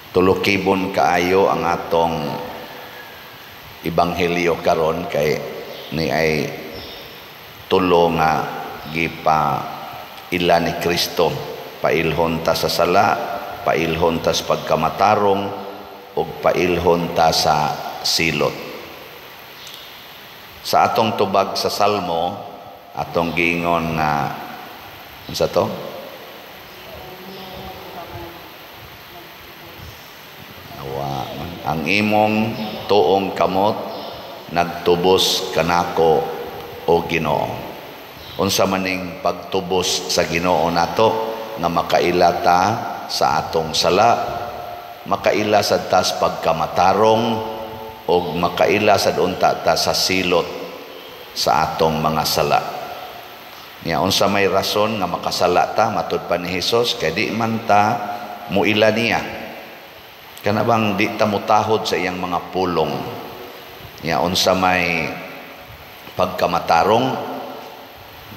tulokibon kaayo ang atong ebanghelyo karon kay ni ay tulo nga gipa ila ni Kristo. Pailhon ta sa sala, pailhon ta sa pagkamatarong, ug pailhon ta sa silot. Sa atong tubag sa Salmo, atong giingon nga unsa to? Ang imong tuong kamot nagtubos kanako o Ginoo. Unsa maning pagtubos sa Ginoo nato nga makailata sa atong sala, makaila sad ta sa pagkamatarong o makaila sad unta ta sa silot sa atong mga sala. Nya unsa may rason nga makasala ta matud pa ni Hesus kay di man ta muila niya. Kana bang di ta mutahod sa iyang mga pulong. Nya unsa may pagkamatarong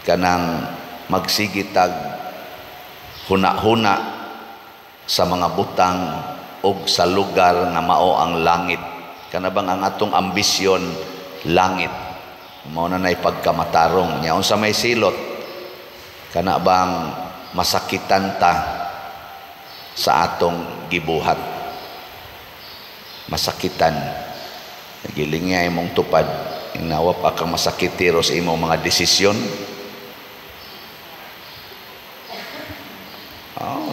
kanang magsigitag huna-huna sa mga butang ug sa lugar nga mao ang langit. Kana bang ang atong ambisyon langit. Mao na nay pagkamatarong. Nya unsa may silot kana bang masakitan ta sa atong gibuhat. Masakitan. Nagilingay imong tupad. Inawa pa kang masakitiro sa imong mga desisyon.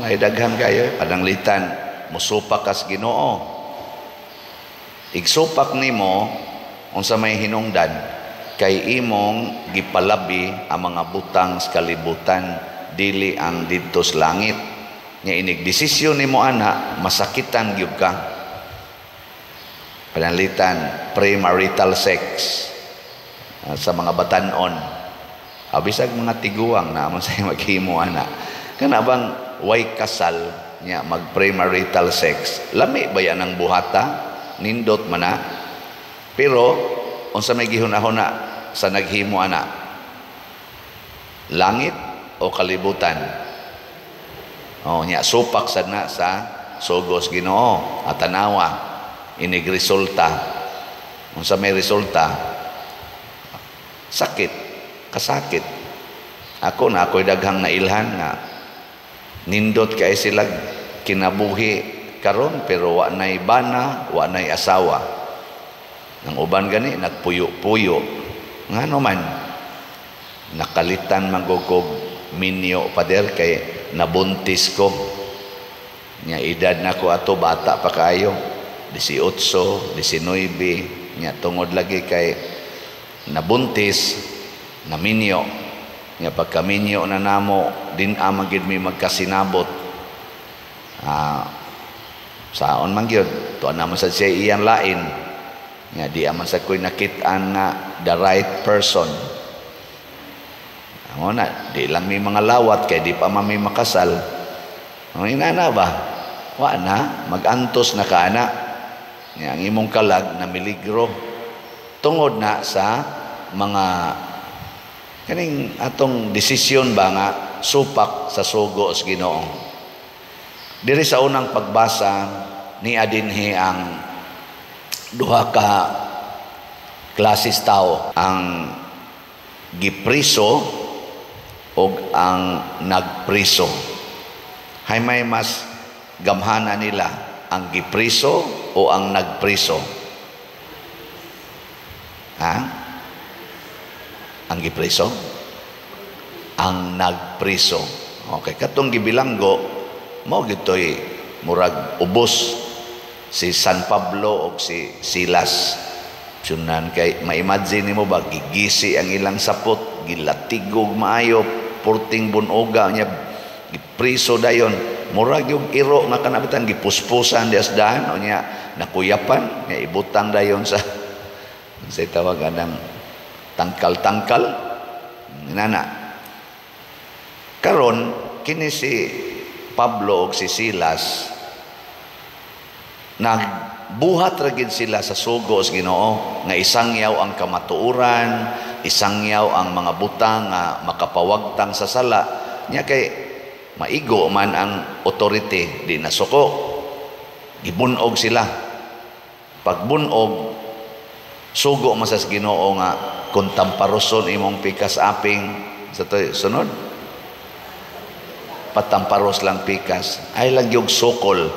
Daghan kayo, padanglitan, musupak kas Ginoo. Igsupak nimo, unsa may hinungdan, kay imong gipalabi ang mga butang sa kalibutan, dili ang didto sa langit. Nya inig desisyon nimo ana, masakitan gyud ka. Padanglitan, premarital sex sa mga batan-on. Abisag mga tiguang na amon sa maghimo ana. Kana bang way kasal nya mag premarital sex, lami ba yan ang buhata? Nindot man na. Pero unsa may gihuna-huna sa naghimo ana? Langit o kalibutan? Nya supak sad na sa sugos Ginoo at tanawa inig resulta. Unsa may resulta? Sakit, kasakit. Ako na ako'y daghang nailhan nga nindot kay sila kinabuhi karon pero wa nay bana, wa nay asawa. Ang uban gani nagpuyo-puyo. Ngano man nakalitan manggugog minyo pader kay nabuntis ko. Nya edad nako ato bata pa kayo. 18, 19, nya tungod lagi kay nabuntis na minyo. Nga pagkaminyo na namo din amagid mi magkasinabot saon man gyud tuan naman sa siya iyang lain nga di aman sa koy nakit-an nga the right person. Amo na di lang may mga lawat kay di pa mami makasal. Ang inana ba wa na magantos na kaana nga ang imong kalag na miligro tungod na sa mga kaning atong desisyon ba nga supak sa sugo sa Ginoo. Diri sa unang pagbasa ni adinhi ang duha ka klases tao, ang gipriso o ang nagpriso. Hay may mas gamhana nila, ang gipriso o ang nagpriso? Ang gipriso? Ang nagpriso. Okay, katong gibilanggo, mo gito'y murag ubos si San Pablo o si Silas. Sunan kay ma-imagine mo ba, gigisi ang ilang sapot, gilatigog maayo, purting bunoga niya, gipriso dayon. Murag yung iro nga kanabitan, gipuspusan di asdahan, o niya nakuyapan, niya ibutang dayon sa tawag ng tangkal-tangkal nana. Karon kini si Pablo o si Silas nagbuhat ra gid sila sa sugo sa Ginoo nga isangyaw ang kamatuoran, isangyaw ang mga butang nga makapawagtang sa sala nya kay maigo man ang authority di nasuko. Gibunog sila. Pagbunog, sugo masas Ginoo nga kung tamparoson imong pikas aping sa sunod. Patamparos lang pikas. Ay lang yung sukol.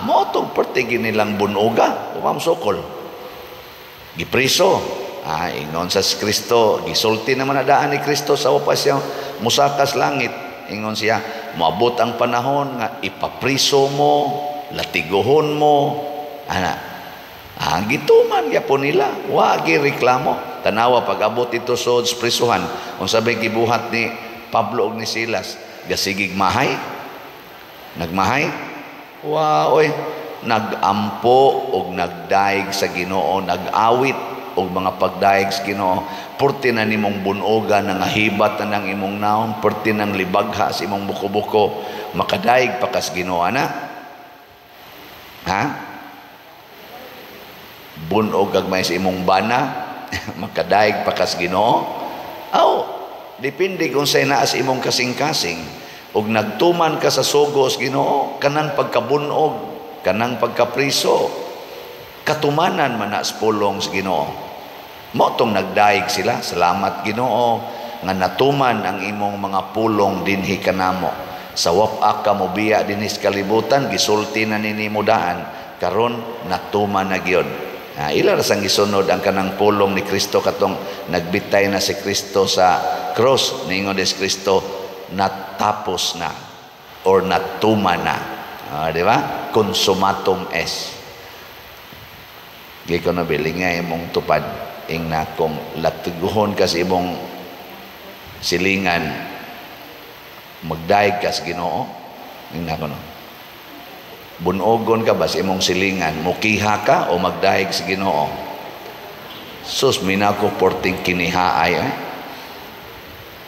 Mo itong pertigin nilang bunoga. Umam sukol. Gipriso. Ingon sa Kristo. Gisulti naman na daan ni Kristo sa upas siya musakas langit. Ingon siya, maabot ang panahon nga ipapriso mo, latiguhon mo. Gituman yapon nila. Wagi reklamo. Tanawa pag-abot ito sa prisuhan. Kung sabi gibuhat ni Pablo o ni Silas, gasigig mahay. Nagmahay. Oy, nagampo o nagdaig sa Ginoo, nagawit o mga pagdaig sa Ginoo. Purti na nimong bunoga na hibat na ng imong naon, purti ng libagha sa imong buko-buko, makadaig pa kas Ginoo na. Bunog gagmay sa imong bana, makadaig pa kas Ginoo. Depende kung sa inaas imong kasing-kasing. Ug nagtuman ka sa sugos Ginoo, kanang pagkabunog, kanang pagkapriso, katumanan man na sa pulong sa Ginoo. Mo tong nagdaig sila, salamat Ginoo nga natuman ang imong mga pulong dinhi kanamo. Sa wap-ak ka mo biya dinhi sa kalibutan, gisulti na ninimo daan, karon natuman na gyud. Ila rasang gisunod ang kanang pulong ni Kristo katong nagbitay na si Kristo sa cross. Ningon des Kristo, natapos na or natuman na. Di ba? Consumatum est. Di ko na bilingay mong tupad. Na kung latiguhon ka sa imong silingan, magdaig ka sa Ginoo. Na ko no. Bunogon ka ba sa imong silingan, mukiha ka o magdaig sa Ginoo? Sus, minako porting kinihaay.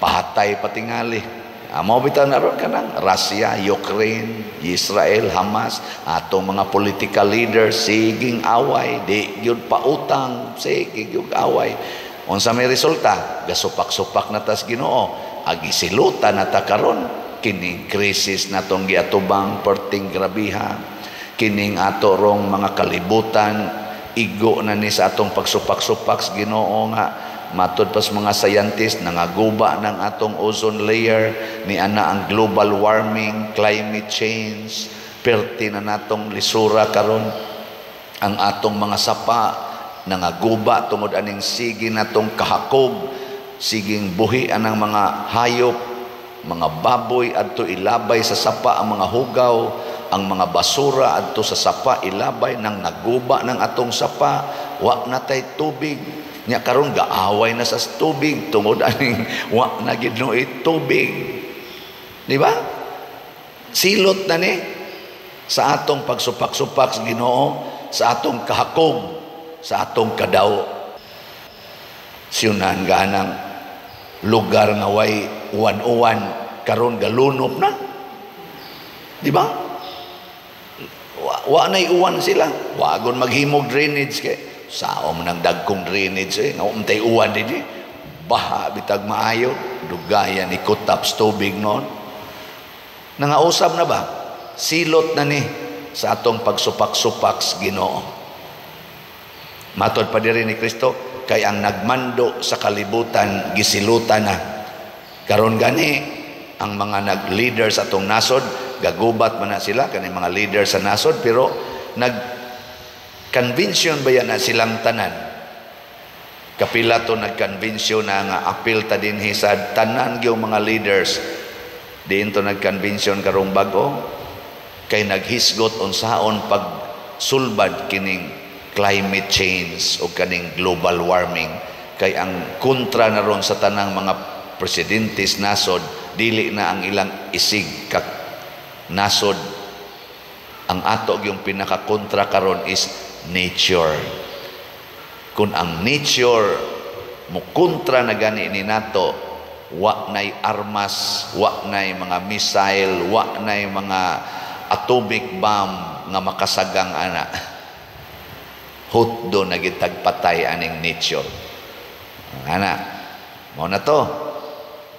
Pahatay patingali. Mao bitaw na ron kanang Russia, Ukraine, Israel, Hamas, atong mga political leaders siging away, di gyud pautang, siging gyud away. Unsa may resulta? Gasupak-supak na tas Ginoo, agisilutan na ta karon. Kining krisis natong giatubang perting grabiha, kining ato rong mga kalibutan, igo na ni sa atong pagsupak-supak sa Ginoo nga matud pas mga scientist nangaguba ng atong ozone layer, ni ana ang global warming, climate change, perti na natong lisura karon. Ang atong mga sapa nangaguba tungod aning sige natong kahakob, siging buhi anang mga hayop, mga baboy adto ilabay sa sapa ang mga hugaw, ang mga basura adto sa sapa ilabay nang naguba ng atong sapa, wa natay tubig. Nya karon gaaway na sa tubig tungod aning wa na gid no tubig. Di ba? Silot na ni sa atong pagsupak-supak sa Ginoo, sa atong kahakob, sa atong kadaw. Siyunan ganang lugar nga way uwan-uwan karon galunop na. Di ba? Wa nay uwan sila. Wagon maghimog drainage kay saom nang dagkong drainage nga umtay uwan dinhi. Baha bitag maayo, dugayan ni kutaps tubig noon. Nangausab na ba? Silot na ni sa atong pagsupak-supak sa Ginoo. Matod pa diri ni Kristo, kay ang nagmando sa kalibutan gisilutan na. Karon gani ang mga nag-leader sa atong nasod, gagubat man na sila kani mga leader sa nasod, pero nag-convention ba yan na silang tanan? Kapila to nag-convention na nga apil ta dinhi sa tanan gyud mga leaders. Diin to nag-convention karong bago kay naghisgot unsaon pag sulbad kining climate change o kaning global warming. Kay ang kontra na ron sa tanang mga presidentes nasod, dili na ang ilang isig kak nasod. Ang ato yung pinaka-kontra karon is nature. Kung ang nature mo kontra na gani ni nato, wa nay armas, wa nay mga missile, wa nay mga atomic bomb nga makasagang ana. Hutdo na gitagpatay aning nature. Ana, mao na to.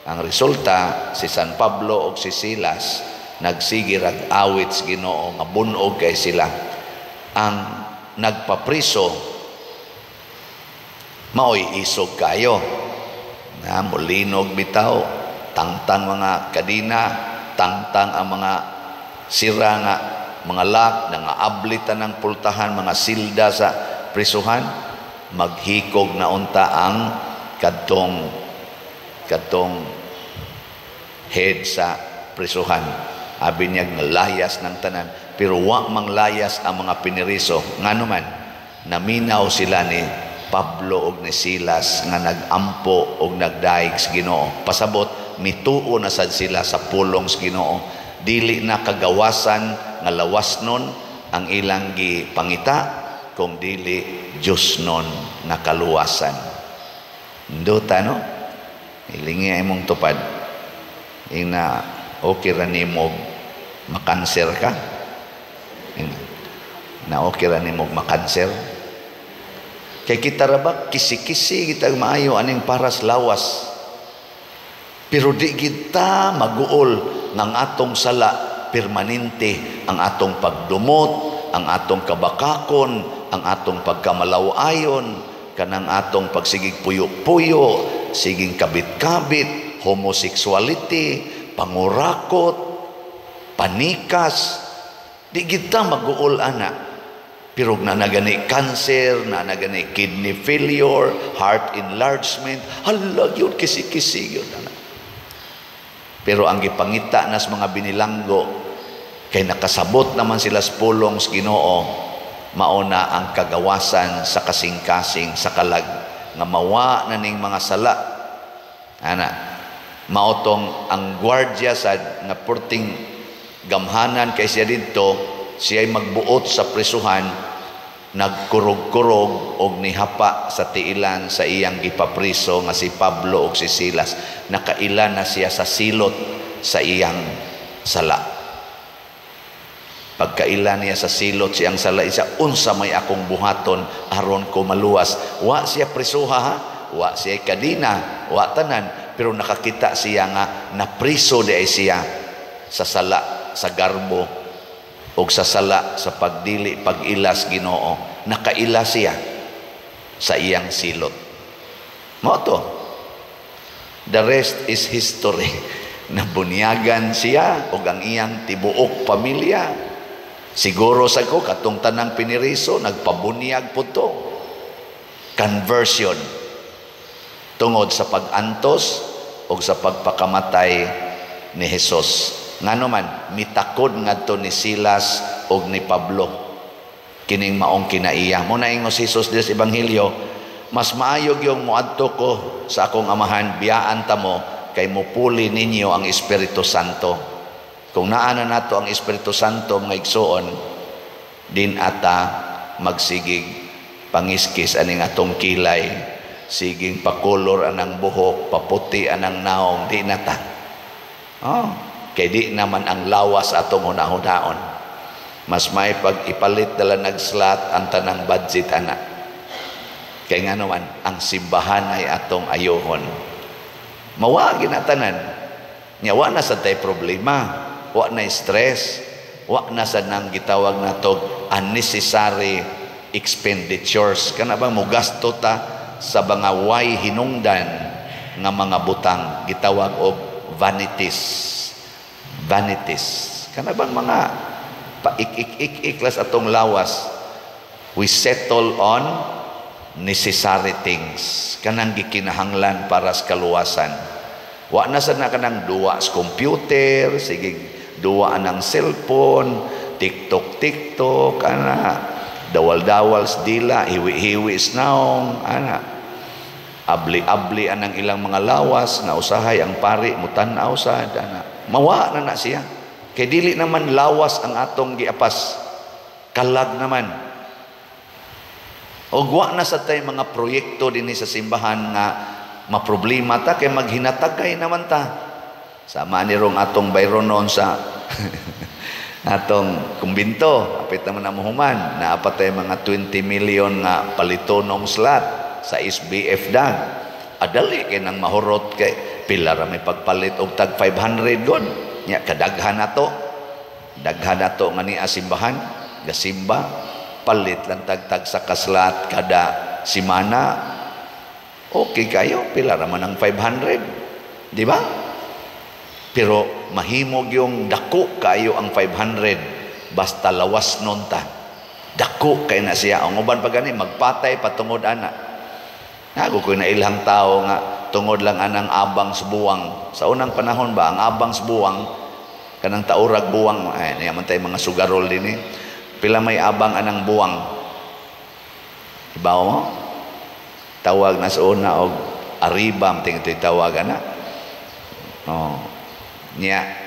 Ang resulta, si San Pablo o si Silas nagsigirag awit sa Ginoo nga bunog kay sila. ang nagpapriso maoy isog kayo na mulinog bitaw, tangtang mga kadina, tangtang ang mga sira nga mga lock, nga ablitan ng pultahan, mga silda sa prisuhan, maghikog na unta ang kadtong head sa prisuhan. Abi niya nga layas ng tanan, pero wa mang layas ang mga piniriso. Nganuman naminaw sila ni Pablo og ni Silas nga nagampo og nagdaig sa Ginoo. Pasabot mituo na sad sila sa pulong sa Ginoo. Dili na kagawasan nga lawasnon ang ilang gipangita, kung dili Diyos non nga kaluwasan. Nduta no? Ilingi imong tupad. Ina okay ra nimo makanser ka? Na okay ra nimo makanser? Kay kita ra ba kisi-kisi kita maayo aning paras lawas. Pero di kita maguol ng atong sala permanente, ang atong pagdumot, ang atong kabakakon, ang atong pagkamalawayon, kanang atong pagsigig puyo-puyo, siging kabit-kabit, homosexuality, pangurakot, panikas. Di kita maguol ana. Pero na nagani cancer, na nagani kidney failure, heart enlargement, hala yun, kisi-kisi yun. Pero ang gipangita nas mga binilanggo, kay nakasabot naman sila sa pulong sa Ginoo, mauna ang kagawasan sa kasing-kasing, sa kalag, nga mawa na ning mga sala. Ana, maotong ang gwardya sa nga purting gamhanan kay siya dito, siya'y magbuot sa prisuhan, nagkurog-kurog og nihapa sa tiilan sa iyang gipapriso nga si Pablo og si Silas. Nakailan na siya sa silot sa iyang sala. Pagkailan niya sa silot siyang sala, isa unsa may akong buhaton aron ko maluwas. Wa siya prisuha ha, wa siya kadina, wa tanan, pero nakakita siya nga napriso di ay siya sa sala, sa garbo og sa sala, sa pagdili, pag-ilas Ginoo. Nakaila siya sa iyang silot. Mao to. The rest is history. Nabunyagan siya og ang iyang tibuok pamilya. Siguro sa ko katong tanang piniriso nagpabunyag po to. Conversion tungod sa pag-antos og sa pagpakamatay ni Jesus. Ngano man mitakod ngadto ni Silas og ni Pablo kining maong kinaiya. Mo na ingos Jesus sa ebanghelyo, mas maayog yung muadto ko sa akong amahan, biyaan ta mo kay mupuli ninyo ang Espiritu Santo. Kung naana nato ang Espiritu Santo mga igsoon, din ata magsigig pangiskis aning atong kilay, siging pakulor anang buhok, paputi anang naong, di nata. Kay di naman ang lawas atong hunahunahon. Mas may pag ipalit dala nagslat ang tanang budget ana. Kay nga naman ang simbahan ay atong ayohon. Mawagi na tanan. Nya wa na sa tay problema, wa na stress, wa na sa nang gitawag nato unnecessary expenditures. Kana bang mugasto ta sa mga way hinungdan nga mga butang, gitawag og vanities. Kana bang mga paik-ik-ik-iklas atong lawas, we settle on necessary things, kanang gikinahanglan para sa kaluwasan. Wa na sad na kanang duwa sa computer, sige duwa ng cellphone, TikTok, ana dawal-dawal sa dila, hiwi-hiwi snaong, ana abli-abli anang ilang mga lawas nga usahay ang pari mutanaw sad, ana mawa na siya. Kay dili naman lawas ang atong giapas, kalag naman. O wa na sa tay mga proyekto din sa simbahan nga maproblema ta, kay maghinatagay naman ta. Sama ni rong atong bayronon sa atong kumbinto, apit naman na mahuman, naapatay mga 20 million nga palitonong slot sa SBF dag. Adali kay nang mahurot kay pila ra may pagpalit og tag 500 gon. Nya kadaghan nato. Daghan nato nga ni simbahan, gasimba palit lang tagtag sa kaslat kada simana, okay kayo, pila raman ang 500, di ba? Pero mahimog yung dako kayo ang 500 basta lawas nun ta. Dako kay na siya. Ang uban pa gani magpatay patungod ana. Ako ko na ilang tao nga tungod lang anang abang subuwang. Sa unang panahon ba ang abang subuwang kanang taurag buwang ay naman tay mga sugarol din pila may abang anang buwang. Ibaw mo? Tawag na sa una og aribam ting ito'y tawag ana. Oh. Niya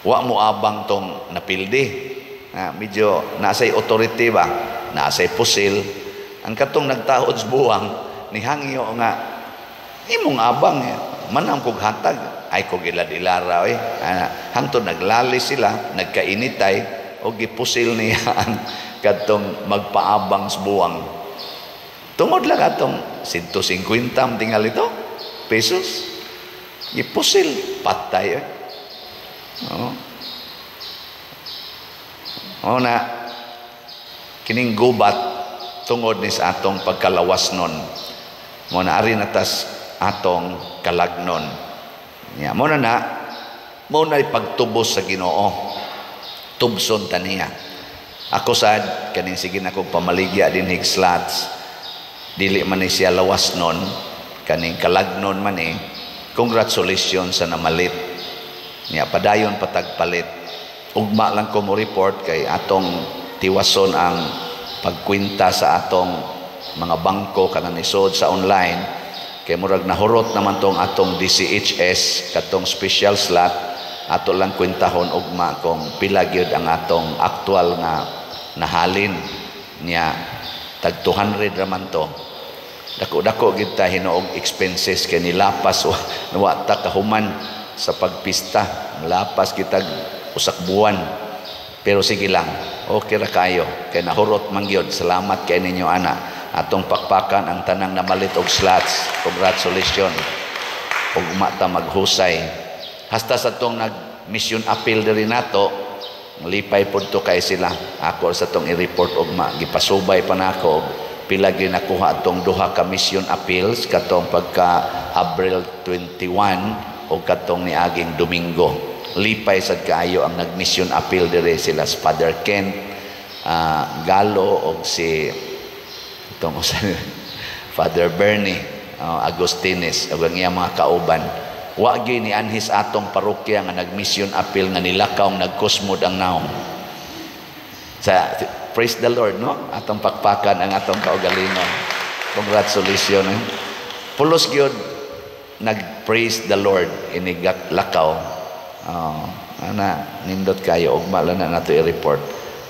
wa mo abang tong napildi. Medyo nasay authority ba? Nasay pusil. Ang katong nagtaod sa buwang ni hangyo nga imong abang manam kog hatag ay kog ilad-ilara hangtod naglali sila nagkainitay o gipusil niya ang katong magpaabang sa buwang. Tungod lang atong 150 tingal ito pesos gipusil patay na kining gubat tungod ni sa atong pagkalawas nun mo na ari natas atong kalagnon mo na ipagtubos sa Ginoo tubson taniya ako sad kaning sige na kong pamaligya din higslats dili man ni siya lawas nun kaning kalagnon man congratulations sa namalit niya padayon patagpalit ugma lang ko mo report kay atong tiwason ang pagkwinta sa atong mga bangko kanang isod sa online kay murag nahurot naman tong atong DCHS katong special slot ato lang kwintahon ugma kung pila gyud ang atong aktual nga nahalin niya tag 200 raman to dako gid ta hinuog expenses kay nilapas wa ta kahuman sa pagpista lapas kita usak buwan pero sige lang okay ra kayo kay nahurot man gyud salamat kay ninyo ana atong pakpakan ang tanang namalit og slots congratulations ug mata maghusay hasta sa tong nag mission appeal diri nato lipay pud to kay sila ako sa tong i-report ugma gipasubay pa nako pila gyud nakuha atong duha ka mission appeals katong pagka April 21 o katong niaging Domingo lipay sad kaayo ang nag-mission appeal dire sila sa Father Ken Galo o si itong Father Bernie Agustines o ang mga kauban wa gyud ni anhis atong parokya nga nag-mission appeal nga nilakaw nagkusmod ang naong sa praise the Lord no atong pakpakan ang atong kaugalingon congratulations pulos gyud nag-praise the Lord inigak lakaw ana nindot kayo ugma lang na nato i-report